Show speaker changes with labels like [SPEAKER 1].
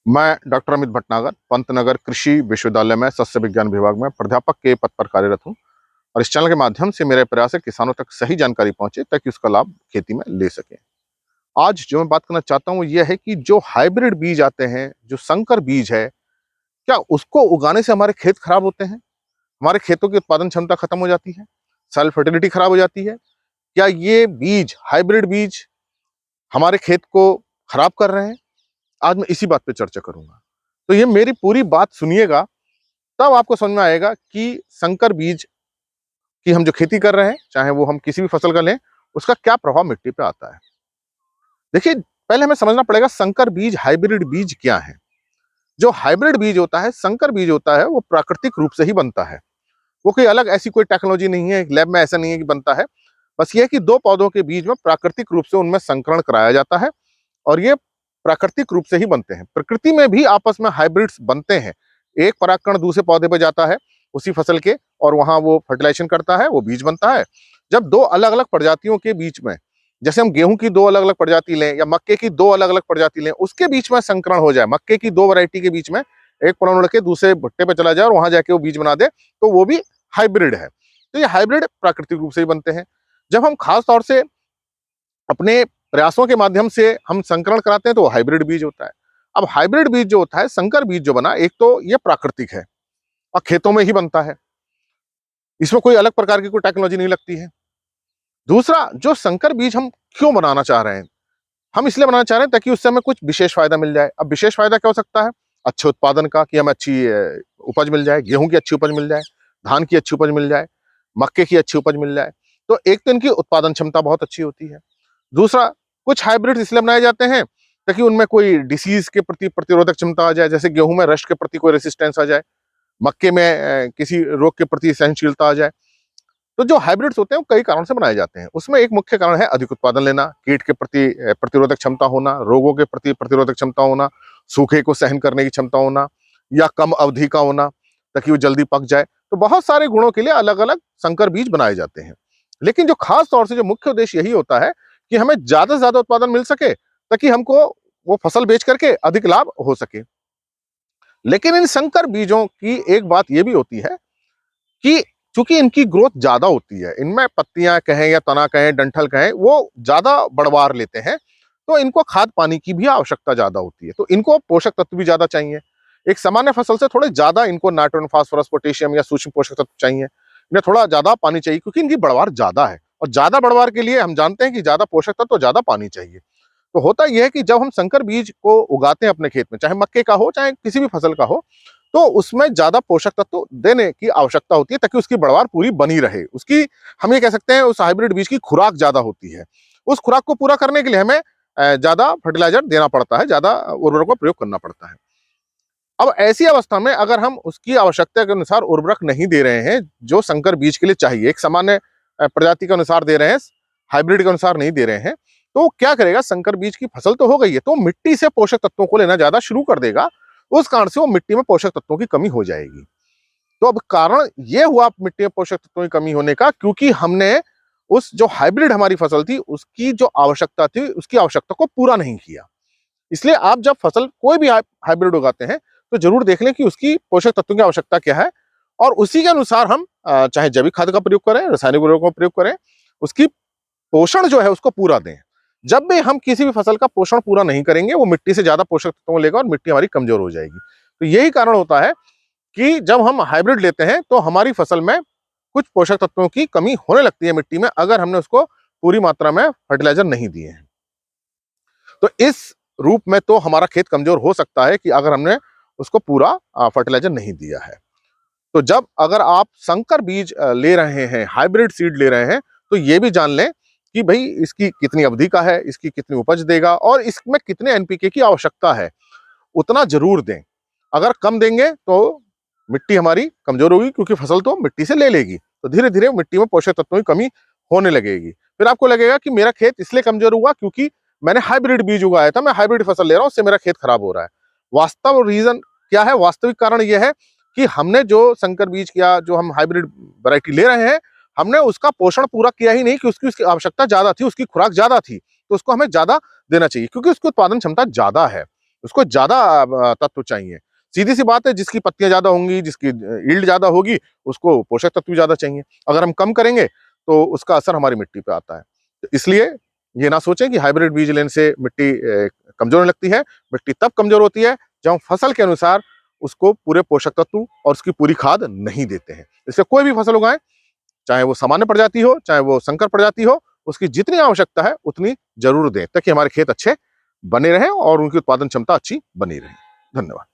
[SPEAKER 1] मैं डॉक्टर अमित भटनागर पंतनगर कृषि विश्वविद्यालय में सस्य विज्ञान विभाग में प्राध्यापक के पद पर कार्यरत हूं और इस चैनल के माध्यम से मेरे प्रयास है किसानों तक सही जानकारी पहुंचे ताकि उसका लाभ खेती में ले सकें। आज जो मैं बात करना चाहता हूं वो ये है कि जो हाइब्रिड बीज आते हैं, जो संकर बीज है, क्या उसको उगाने से हमारे खेत खराब होते हैं? हमारे खेतों की उत्पादन क्षमता खत्म हो जाती है? सॉइल फर्टिलिटी खराब हो जाती है? क्या ये बीज, हाइब्रिड बीज, हमारे खेत को खराब कर रहे हैं? आज मैं इसी बात पे चर्चा करूंगा। तो ये मेरी पूरी बात सुनिएगा, तब आपको समझ में आएगा कि संकर बीज की हम जो खेती कर रहे हैं, चाहे वो हम किसी भी फसल का लें, उसका क्या प्रभाव मिट्टी पे आता है। देखिए, पहले हमें समझना पड़ेगा संकर बीज, हाइब्रिड बीज क्या है। जो हाइब्रिड बीज होता है, संकर बीज होता है, वो प्राकृतिक रूप से ही बनता है। वो कोई अलग ऐसी कोई टेक्नोलॉजी नहीं है, लैब में ऐसा नहीं है कि बनता है। बस ये है कि दो पौधों के बीच में प्राकृतिक रूप से उनमें संकरण कराया जाता है और ये प्राकृतिक रूप से ही बनते हैं। प्रकृति में भी आपस में हाइब्रिड्स बनते हैं। एक परागकण दूसरे पौधे पे जाता है उसी फसल के, और वहां वो फर्टिलाइजेशन करता है, वो बीज बनता है। जब दो अलग अलग प्रजातियों के बीच में, जैसे हम गेहूं की दो अलग अलग प्रजाति लें या मक्के की दो अलग अलग प्रजाति लें, उसके बीच में संकरण हो जाए, मक्के की दो वैरायटी के बीच में एक पौधा उड़ के दूसरे भुट्टे पे चला जाए और वहां जाके वो बीज बना दे, तो वो भी हाइब्रिड है। तो ये हाइब्रिड प्राकृतिक रूप से ही बनते हैं। जब हम खास तौर से अपने प्रयासों के माध्यम से हम संकरण कराते हैं तो वो हाइब्रिड बीज होता है। अब हाइब्रिड बीज जो होता है, संकर बीज जो बना, एक तो ये प्राकृतिक है और खेतों में ही बनता है, इसमें कोई अलग प्रकार की कोई टेक्नोलॉजी नहीं लगती है। दूसरा, जो संकर बीज हम क्यों बनाना चाह रहे हैं, हम इसलिए बनाना चाह रहे हैं ताकि उससे हमें कुछ विशेष फायदा मिल जाए। अब विशेष फायदा क्या हो सकता है? अच्छे उत्पादन का, कि हमें अच्छी उपज मिल जाए, गेहूं की अच्छी उपज मिल जाए, धान की अच्छी उपज मिल जाए, मक्के की अच्छी उपज मिल जाए। तो एक तो इनकी उत्पादन क्षमता बहुत अच्छी होती है। दूसरा, कुछ हाइब्रिड इसलिए बनाए जाते हैं ताकि उनमें कोई डिसीज के प्रति प्रतिरोधक क्षमता आ जाए, जैसे गेहूं में रस्ट के प्रति कोई रेसिस्टेंस आ जाए, मक्के में किसी रोग के प्रति सहनशीलता आ जाए। तो जो हाइब्रिड्स होते हैं वो कई कारणों से बनाए जाते हैं। उसमें एक मुख्य कारण है अधिक उत्पादन लेना, कीट के प्रति प्रतिरोधक क्षमता होना, रोगों के प्रति प्रतिरोधक क्षमता होना, सूखे को सहन करने की क्षमता होना, या कम अवधि का होना ताकि वो जल्दी पक जाए। तो बहुत सारे गुणों के लिए अलग अलग संकर बीज बनाए जाते हैं। लेकिन जो खास तौर से जो मुख्य उद्देश्य यही होता है कि हमें ज्यादा से ज्यादा उत्पादन मिल सके ताकि हमको वो फसल बेच करके अधिक लाभ हो सके। लेकिन इन संकर बीजों की एक बात यह भी होती है कि चूंकि इनकी ग्रोथ ज्यादा होती है, इनमें पत्तियां कहें या तना कहें, डंठल कहें, वो ज्यादा बढ़वार लेते हैं, तो इनको खाद पानी की भी आवश्यकता ज्यादा होती है। तो इनको पोषक तत्व भी ज्यादा चाहिए। एक सामान्य फसल से थोड़े ज्यादा इनको नाइट्रोजन, फास्फोरस, पोटेशियम या सूक्ष्म पोषक तत्व चाहिए। इन्हें थोड़ा ज्यादा पानी चाहिए क्योंकि इनकी बढ़वार ज्यादा है, और ज्यादा बढ़वार के लिए हम जानते हैं कि ज्यादा पोषक तत्व, ज्यादा पानी चाहिए। तो होता यह है कि जब हम संकर बीज को उगाते हैं अपने खेत में, चाहे मक्के का हो चाहे किसी भी फसल का हो, तो उसमें ज्यादा पोषक तत्व देने की आवश्यकता होती है ताकि उसकी बढ़वार पूरी बनी रहे। उसकी, हम ये कह सकते हैं, उस हाइब्रिड बीज की खुराक ज्यादा होती है। उस खुराक को पूरा करने के लिए हमें ज्यादा फर्टिलाइजर देना पड़ता है, ज्यादा उर्वरक का प्रयोग करना पड़ता है। अब ऐसी अवस्था में अगर हम उसकी आवश्यकता के अनुसार उर्वरक नहीं दे रहे हैं जो संकर बीज के लिए चाहिए, एक सामान्य प्रजाति के अनुसार दे रहे हैं, हाइब्रिड के अनुसार नहीं दे रहे हैं, तो क्या करेगा? संकर बीज की फसल तो हो गई है, तो मिट्टी से पोषक तत्वों को लेना ज्यादा शुरू कर देगा। उस कारण से वो मिट्टी में पोषक तत्वों की कमी हो जाएगी। तो अब कारण ये हुआ मिट्टी में पोषक तत्वों की कमी होने का, क्योंकि हमने उस जो हाइब्रिड हमारी फसल थी उसकी जो आवश्यकता थी, उसकी आवश्यकता को पूरा नहीं किया। इसलिए आप जब फसल कोई भी हाइब्रिड उगाते हैं तो जरूर देख लें कि उसकी पोषक तत्वों की आवश्यकता क्या है, और उसी के अनुसार हम चाहे जैविक खाद का प्रयोग करें, रासायनिक उर्वरकों का प्रयोग करें, उसकी पोषण जो है उसको पूरा दें। जब भी हम किसी भी फसल का पोषण पूरा नहीं करेंगे, वो मिट्टी से ज्यादा पोषक तत्वों लेगा और मिट्टी हमारी कमजोर हो जाएगी। तो यही कारण होता है कि जब हम हाइब्रिड लेते हैं तो हमारी फसल में कुछ पोषक तत्वों की कमी होने लगती है मिट्टी में, अगर हमने उसको पूरी मात्रा में फर्टिलाइजर नहीं दिए हैं। तो इस रूप में तो हमारा खेत कमजोर हो सकता है कि अगर हमने उसको पूरा फर्टिलाइजर नहीं दिया है। तो जब अगर आप संकर बीज ले रहे हैं, हाइब्रिड सीड ले रहे हैं, तो ये भी जान लें कि भाई इसकी कितनी अवधि का है, इसकी कितनी उपज देगा और इसमें कितने एनपीके की आवश्यकता है, उतना जरूर दें। अगर कम देंगे तो मिट्टी हमारी कमजोर होगी, क्योंकि फसल तो मिट्टी से ले लेगी, तो धीरे धीरे मिट्टी में पोषक तत्वों की कमी होने लगेगी। फिर आपको लगेगा कि मेरा खेत इसलिए कमजोर हुआ क्योंकि मैंने हाइब्रिड बीज उगाया था, मैं हाइब्रिड फसल ले रहा हूं, उससे मेरा खेत खराब हो रहा है। वास्तव रीजन क्या है? वास्तविक कारण यह है कि हमने जो संकर बीज किया, जो हम हाइब्रिड वैरायटी ले रहे हैं, हमने उसका पोषण पूरा किया ही नहीं, कि उसकी उसकी आवश्यकता ज्यादा थी, उसकी खुराक ज्यादा थी, तो उसको हमें ज्यादा देना चाहिए क्योंकि उसकी उत्पादन क्षमता ज्यादा है। उसको ज्यादा तत्व चाहिए। सीधी सी बात है, जिसकी पत्तियां ज्यादा होंगी, जिसकी यील्ड ज्यादा होगी, उसको पोषक तत्व भी ज्यादा चाहिए। अगर हम कम करेंगे तो उसका असर हमारी मिट्टी पे आता है। तो इसलिए ये ना सोचें कि हाइब्रिड बीज लेने से मिट्टी कमजोर होने लगती है। मिट्टी तब कमजोर होती है जब हम फसल के अनुसार उसको पूरे पोषक तत्व और उसकी पूरी खाद नहीं देते हैं। इसलिए कोई भी फसल उगाएं, चाहे वो सामान्य प्रजाति हो, चाहे वो संकर प्रजाति हो, उसकी जितनी आवश्यकता है उतनी जरूर दें, ताकि हमारे खेत अच्छे बने रहें और उनकी उत्पादन क्षमता अच्छी बनी रहे। धन्यवाद।